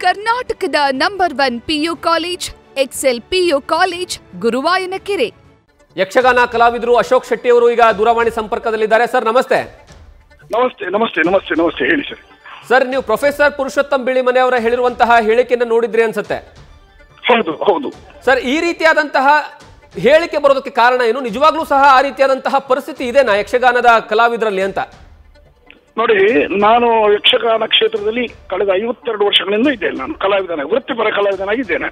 ಕರ್ನಾಟಕದ number 1 PU college Excel PU college Guruvayanakere. Yakshagana ಕಲಾವಿದರು ಅಶೋಕ್ ಶೆಟ್ಟಿ ಅವರು ಈಗ ದೂರವಾಣಿ ಸಂಪರ್ಕದಲ್ಲಿದ್ದಾರೆ. ಸರ್ ನಮಸ್ತೆ. ನಮಸ್ತೆ ನಮಸ್ತೆ ನಮಸ್ತೆ ನಮಸ್ತೆ ಹೇಳಿ ಸರ್. ಸರ್ ನೀವು ಪ್ರೊಫೆಸರ್ ಪುರುಷೋತ್ತಮ್ ಬಿಳಿಮನೆ ಅವರ ಹೇಳಿರುವಂತಹ ಹೇಳಿಕೆಯನ್ನು ನೋಡಿದ್ರಿ ಅನ್ಸುತ್ತೆ. ಹೌದು ಹೌದು ಸರ್, ಈ ರೀತಿಯಾದಂತಹ ಹೇಳಿಕೆ ಬರೋದಕ್ಕೆ ಕಾರಣ ಏನು? ನಿಜವಾಗ್ಲೂ ಸಹ ಆ ರೀತಿಯಾದಂತಹ ಪರಿಸ್ಥಿತಿ ಇದೆನಾ ಯಕ್ಷಗಾನದ ಕಲಾವಿದರಲ್ಲಿ ಅಂತ? ನೋಡಿ, ನಾನು ಯಕ್ಷಗಾನ ಕ್ಷೇತ್ರದಲ್ಲಿ ಕಳೆದ 52 ವರ್ಷಗಳಿಂದ ಇದ್ದೇನೆ. ನಾನು ಕಲಾವಿದನ, ವೃತ್ತಿಪರ ಕಲಾವಿದನಾಗಿದ್ದೇನೆ.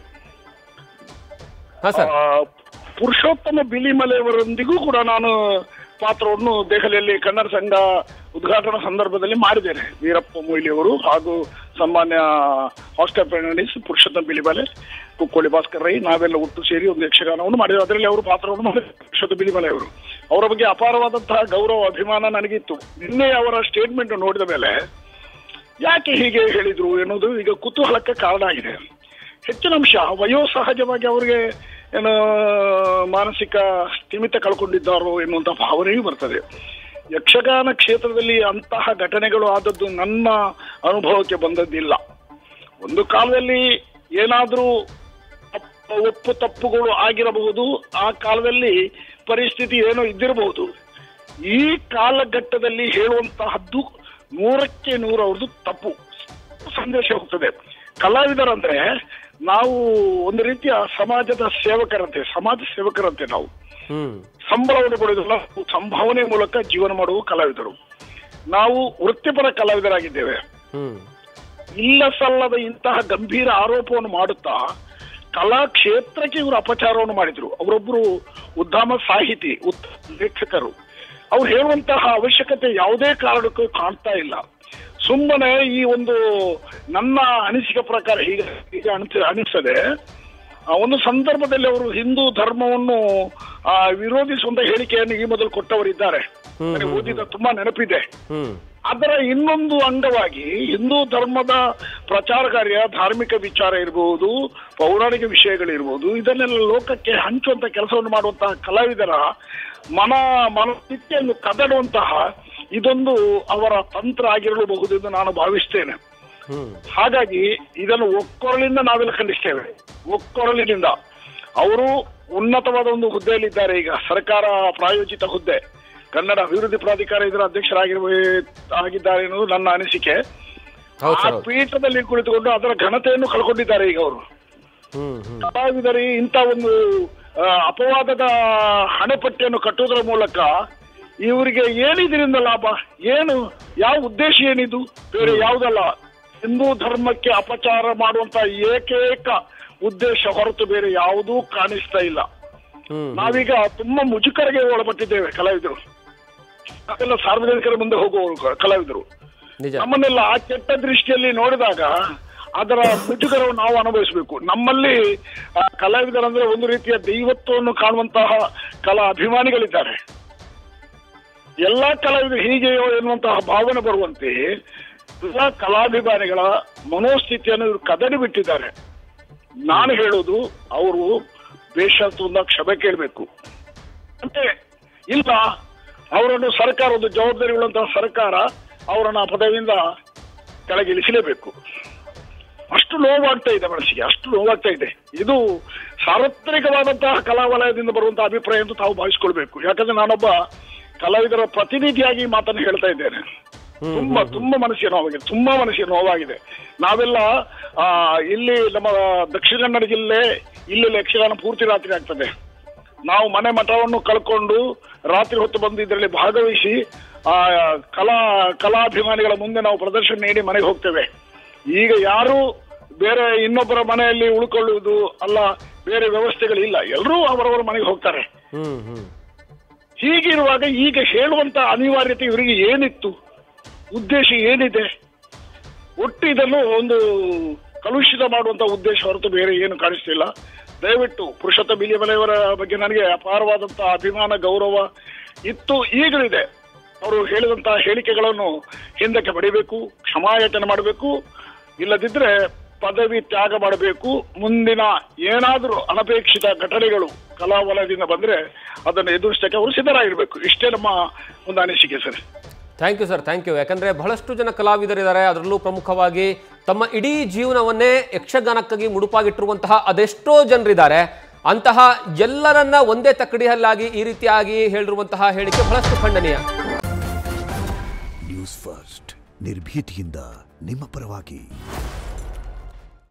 ಪುರುಷೋತ್ತಮ ಬಿಳಿಮಲೆಯವರೊಂದಿಗೂ ಕೂಡ ನಾನು ಪಾತ್ರವನ್ನು ದೆಹಲಿಯಲ್ಲಿ ಕನ್ನಡ ಸಂಘ ಉದ್ಘಾಟನಾ ಸಂದರ್ಭದಲ್ಲಿ ಮಾಡಿದ್ದೇನೆ. ವೀರಪ್ಪ ಮೊಯ್ಲಿ ಅವರು ಹಾಗೂ ಸಾಮಾನ್ಯ ಹಾಸ್ಟೆಲ್ ಪ್ರಣೀಸ್ ಪುರುಷೋತ್ತಮ ಬಿಳಿಮಲೆ, ಕುಕ್ಕೋಳಿ ಭಾಸ್ಕರ್ ರೈ, ನಾವೆಲ್ಲ ಒಟ್ಟು ಸೇರಿ ಒಂದು ಯಕ್ಷಗಾನವನ್ನು ಮಾಡಿದ್ರು. ಅದರಲ್ಲಿ ಅವರು ಪಾತ್ರವನ್ನು ಮಾಡಿದ್ರು. ಪುರುಷೋತ್ತಮ ಬಿಳಿಮಲೆ ಅವರು, ಅವರ ಬಗ್ಗೆ ಅಪಾರವಾದಂತಹ ಗೌರವ ಅಭಿಮಾನ ನನಗಿತ್ತು. ನಿನ್ನೆ ಅವರ ಸ್ಟೇಟ್ಮೆಂಟ್ ನೋಡಿದ ಮೇಲೆ ಯಾಕೆ ಹೀಗೆ ಹೇಳಿದ್ರು ಎನ್ನುವುದು ಈಗ ಕುತೂಹಲಕ್ಕೆ ಕಾರಣ ಆಗಿದೆ. ಹೆಚ್ಚಿನ ಅಂಶ ವಯೋಸಹಜವಾಗಿ ಅವರಿಗೆ ಏನು ಮಾನಸಿಕ ಸ್ಥಿಮಿತ ಕಳ್ಕೊಂಡಿದ್ದಾರೋ ಎನ್ನುವಂತಹ ಭಾವನೆಯೂ ಬರ್ತದೆ. ಯಕ್ಷಗಾನ ಕ್ಷೇತ್ರದಲ್ಲಿ ಅಂತಹ ಘಟನೆಗಳು ಆದದ್ದು ನನ್ನ ಅನುಭವಕ್ಕೆ ಬಂದದ್ದಿಲ್ಲ. ಒಂದು ಕಾಲದಲ್ಲಿ ಏನಾದರೂ ಒಪ್ಪು ತಪ್ಪುಗಳು ಆಗಿರಬಹುದು, ಆ ಕಾಲದಲ್ಲಿ ಪರಿಸ್ಥಿತಿ ಏನೋ ಇದ್ದಿರಬಹುದು. ಈ ಕಾಲಘಟ್ಟದಲ್ಲಿ ಹೇಳುವಂತಹದ್ದು 100ಕ್ಕೆ 100 ಅವ್ರದ್ದು ತಪ್ಪು ಸಂದೇಶ ಹೋಗ್ತದೆ. ಕಲಾವಿದರಂದ್ರೆ ನಾವು ಒಂದು ರೀತಿಯ ಸಮಾಜದ ಸೇವಕರಂತೆ, ಸಮಾಜ ಸೇವಕರಂತೆ. ನಾವು ಸಂಬಳವನ್ನು ಪಡೆಯೋದಿಲ್ಲ, ಸಂಭಾವನೆ ಮೂಲಕ ಜೀವನ ಮಾಡುವ ಕಲಾವಿದರು. ನಾವು ವೃತ್ತಿಪರ ಕಲಾವಿದರಾಗಿದ್ದೇವೆ. ಇಲ್ಲ ಸಲ್ಲದ ಇಂತಹ ಗಂಭೀರ ಆರೋಪವನ್ನು ಮಾಡುತ್ತಾ ಕಲಾ ಕ್ಷೇತ್ರಕ್ಕೆ ಇವರು ಅಪಚಾರವನ್ನು ಮಾಡಿದ್ರು. ಅವರೊಬ್ಬರು ಉದ್ಯಮ ಸಾಹಿತಿ, ಲೇಖಕರು. ಅವ್ರು ಹೇಳುವಂತಹ ಅವಶ್ಯಕತೆ ಯಾವುದೇ ಕಾರಣಕ್ಕೂ ಕಾಣ್ತಾ ಇಲ್ಲ. ಸುಮ್ಮನೆ ಈ ಒಂದು ನನ್ನ ಅನಿಸಿಕೆ ಪ್ರಕಾರ ಈಗ ಅನಿಸ್ತದೆ, ಒಂದು ಸಂದರ್ಭದಲ್ಲಿ ಅವರು ಹಿಂದೂ ಧರ್ಮವನ್ನು ವಿರೋಧಿಸುವಂತ ಹೇಳಿಕೆಯನ್ನು ಈ ಮೊದಲು ಕೊಟ್ಟವರಿದ್ದಾರೆ. ಓದಿದ ತುಂಬಾ ನೆನಪಿದೆ. ಅದರ ಇನ್ನೊಂದು ಅಂಗವಾಗಿ ಹಿಂದೂ ಧರ್ಮದ ಪ್ರಚಾರ ಕಾರ್ಯ, ಧಾರ್ಮಿಕ ವಿಚಾರ ಇರಬಹುದು, ಪೌರಾಣಿಕ ವಿಷಯಗಳಿರ್ಬೋದು, ಇದನ್ನೆಲ್ಲ ಲೋಕಕ್ಕೆ ಹಂಚುವಂತ ಕೆಲಸವನ್ನು ಮಾಡುವಂತಹ ಕಲಾವಿದರ ಮನಸ್ಥಿತಿಯನ್ನು ಕದಡುವಂತಹ ಇದೊಂದು ಅವರ ತಂತ್ರ ಆಗಿರಬಹುದು ಎಂದು ನಾನು ಭಾವಿಸ್ತೇನೆ. ಹಾಗಾಗಿ ಇದನ್ನು ಒಕ್ಕೊರಲಿಂದ ನಾವೆಲ್ಲ ಖಂಡಿಸ್ತೇವೆ. ಒಕ್ಕೊರಲಿನಿಂದ ಅವರು ಉನ್ನತವಾದ ಒಂದು ಹುದ್ದೆಯಲ್ಲಿದ್ದಾರೆ. ಈಗ ಸರ್ಕಾರ ಪ್ರಾಯೋಜಿತ ಹುದ್ದೆ, ಕನ್ನಡ ಅಭಿವೃದ್ಧಿ ಪ್ರಾಧಿಕಾರ ಇದರ ಅಧ್ಯಕ್ಷರಾಗಿದ್ದಾರೆ ಎನ್ನುವುದು ನನ್ನ ಅನಿಸಿಕೆ. ಆ ಪೀಠದಲ್ಲಿ ಕುಳಿತುಕೊಂಡು ಅದರ ಘನತೆಯನ್ನು ಕಳ್ಕೊಂಡಿದ್ದಾರೆ ಈಗ ಅವರು. ಕಲಾವಿದರಿ ಇಂಥ ಒಂದು ಅಪವಾದದ ಹಣೆಪಟ್ಟಿಯನ್ನು ಕಟ್ಟುವುದರ ಮೂಲಕ ಇವರಿಗೆ ಏನಿದ್ರಿಂದ ಲಾಭ ಏನು? ಯಾವ ಉದ್ದೇಶ ಏನಿದು? ಬೇರೆ ಯಾವುದಲ್ಲ. ಹಿಂದೂ ಧರ್ಮಕ್ಕೆ ಅಪಚಾರ ಮಾಡುವಂತ ಏಕೈಕ ಉದ್ದೇಶ ಹೊರತು ಬೇರೆ ಯಾವುದೂ ಕಾಣಿಸ್ತಾ ಇಲ್ಲ. ನಾವೀಗ ತುಂಬಾ ಮುಜುಗರಿಗೆ ಒಳಪಟ್ಟಿದ್ದೇವೆ ಕಲಾವಿದರು. ಅದೆಲ್ಲ ಸಾರ್ವಜನಿಕರ ಮುಂದೆ ಹೋಗುವ ಕಲಾವಿದರು. ನಮ್ಮನ್ನೆಲ್ಲ ಆ ಕೆಟ್ಟ ದೃಷ್ಟಿಯಲ್ಲಿ ನೋಡಿದಾಗ ಅದರ ಮುಜುಗರವನ್ನು ನಾವು ಅನುಭವಿಸಬೇಕು. ನಮ್ಮಲ್ಲಿ ಕಲಾವಿದರಂದ್ರೆ ಒಂದು ರೀತಿಯ ದೈವತ್ವವನ್ನು ಕಾಣುವಂತಹ ಕಲಾ ಅಭಿಮಾನಿಗಳಿದ್ದಾರೆ. ಎಲ್ಲಾ ಕಲಾವಿದರು ಹೀಗೆಯೋ ಎನ್ನುವಂತಹ ಭಾವನೆ ಬರುವಂತೆ ಎಲ್ಲ ಕಲಾಭಿಮಾನಿಗಳ ಮನೋಸ್ಥಿತಿಯನ್ನು ಇವರು ಕದಡಿ ಬಿಟ್ಟಿದ್ದಾರೆ. ನಾನು ಹೇಳೋದು, ಅವರು ಬೇಷತ್ವದಿಂದ ಕ್ಷಮೆ ಕೇಳಬೇಕು ಅಂತೆ. ಇಲ್ಲ, ಅವರನ್ನು ಸರ್ಕಾರ, ಒಂದು ಜವಾಬ್ದಾರಿ ಉಳ್ಳಂತಹ ಸರ್ಕಾರ ಅವರನ್ನ ಪದವಿಯಿಂದ ಕೆಳಗಿಳಿಸಲೇಬೇಕು. ಅಷ್ಟು ನೋವಾಗ್ತಾ ಇದೆ ಮನಸ್ಸಿಗೆ, ಅಷ್ಟು ನೋವಾಗ್ತಾ ಇದೆ. ಇದು ಸಾರ್ವತ್ರಿಕವಾದಂತಹ ಕಲಾ ವಲಯದಿಂದ ಬರುವಂತಹ ಅಭಿಪ್ರಾಯ ಎಂದು ತಾವು ಭಾವಿಸ್ಕೊಳ್ಬೇಕು. ಯಾಕಂದ್ರೆ ನಾನೊಬ್ಬ ಕಲಾವಿದರ ಪ್ರತಿನಿಧಿಯಾಗಿ ಮಾತನ್ನು ಹೇಳ್ತಾ ಇದ್ದೇನೆ. ತುಂಬಾ ಮನಸ್ಸಿಗೆ ನೋವಾಗಿದೆ. ನಾವೆಲ್ಲ ಇಲ್ಲಿ ನಮ್ಮ ದಕ್ಷಿಣ ಕನ್ನಡ ಜಿಲ್ಲೆ, ಇಲ್ಲಿ ಯಕ್ಷಗಾನ ಪೂರ್ತಿ ರಾತ್ರಿ ಆಗ್ತದೆ. ನಾವು ಮನೆ ಮಠವನ್ನು ಕಳ್ಕೊಂಡು ರಾತ್ರಿ ಹೊತ್ತು ಬಂದು ಇದರಲ್ಲಿ ಭಾಗವಹಿಸಿ ಕಲಾಭಿಮಾನಿಗಳ ಮುಂದೆ ನಾವು ಪ್ರದರ್ಶನ ನೀಡಿ ಮನೆಗೆ ಹೋಗ್ತೇವೆ. ಈಗ ಯಾರು ಬೇರೆ ಇನ್ನೊಬ್ಬರ ಮನೆಯಲ್ಲಿ ಉಳ್ಕೊಳ್ಳುವುದು ಅಲ್ಲ, ಬೇರೆ ವ್ಯವಸ್ಥೆಗಳಿಲ್ಲ. ಎಲ್ಲರೂ ಅವರವರ ಮನೆಗೆ ಹೋಗ್ತಾರೆ. ಹೀಗಿರುವಾಗ ಈಗ ಹೇಳುವಂತ ಅನಿವಾರ್ಯತೆ ಇವರಿಗೆ ಏನಿತ್ತು? ಉದ್ದೇಶ ಏನಿದೆ? ಒಟ್ಟು ಇದನ್ನು ಒಂದು ಕಲುಷಿತ ಮಾಡುವಂತ ಉದ್ದೇಶ ಹೊರತು ಬೇರೆ ಏನು ಕಾಣಿಸ್ತಿಲ್ಲ. ದಯವಿಟ್ಟು ಪುರುಷೋತ್ತಮ ಬಿಳಿಮಲೆಯವರ ಬಗ್ಗೆ ನನಗೆ ಅಪಾರವಾದಂತಹ ಅಭಿಮಾನ, ಗೌರವ ಇತ್ತು, ಈಗಲಿದೆ. ಅವರು ಹೇಳಿದಂತಹ ಹೇಳಿಕೆಗಳನ್ನು ಹಿಂದಕ್ಕೆ ಪಡಿಬೇಕು, ಕ್ಷಮಾಯಾಚನೆ ಮಾಡಬೇಕು. ಇಲ್ಲದಿದ್ರೆ ಪದವಿ ತ್ಯಾಗ ಮಾಡಬೇಕು. ಮುಂದಿನ ಏನಾದರೂ ಅನಪೇಕ್ಷಿತ ಘಟನೆಗಳು ಕಲಾ ವಲಯದಿಂದ ಬಂದ್ರೆ ಅದನ್ನು ಎದುರಿಸಕ್ಕೆ ಅವರು ಸಿದ್ಧರಾಗಿರ್ಬೇಕು. ಇಷ್ಟೇ ನಮ್ಮ ಒಂದು ಅನಿಸಿಕೆ sir. Thank you sir, thank you. ಯಾಕಂದರೆ ಬಹಳಷ್ಟು ಜನ ಕಲಾವಿದರಿದ್ದಾರೆ, ಅದರಲ್ಲೂ ಪ್ರಮುಖವಾಗಿ ತಮ್ಮ ಇಡೀ ಜೀವನವನ್ನೇ ಯಕ್ಷಗಾನಕ್ಕಾಗಿ ಮುಡುಪಾಗಿಟ್ಟಿರುವಂತಹ ಅದೆಷ್ಟೋ ಜನರಿದ್ದಾರೆ. ಅಂತಹ ಎಲ್ಲರನ್ನ ಒಂದೇ ತಕ್ಕಡಿಯಲ್ಲಾಗಿ ಈ ರೀತಿಯಾಗಿ ಹೇಳಿರುವಂತಹ ಹೇಳಿಕೆ ಬಹಳಷ್ಟು ಖಂಡನೀಯ. ನ್ಯೂಸ್ ಫಸ್ಟ್ ನಿರ್ಭೀತಿಯಿಂದ ನಿಮ್ಮ ಪರವಾಗಿ.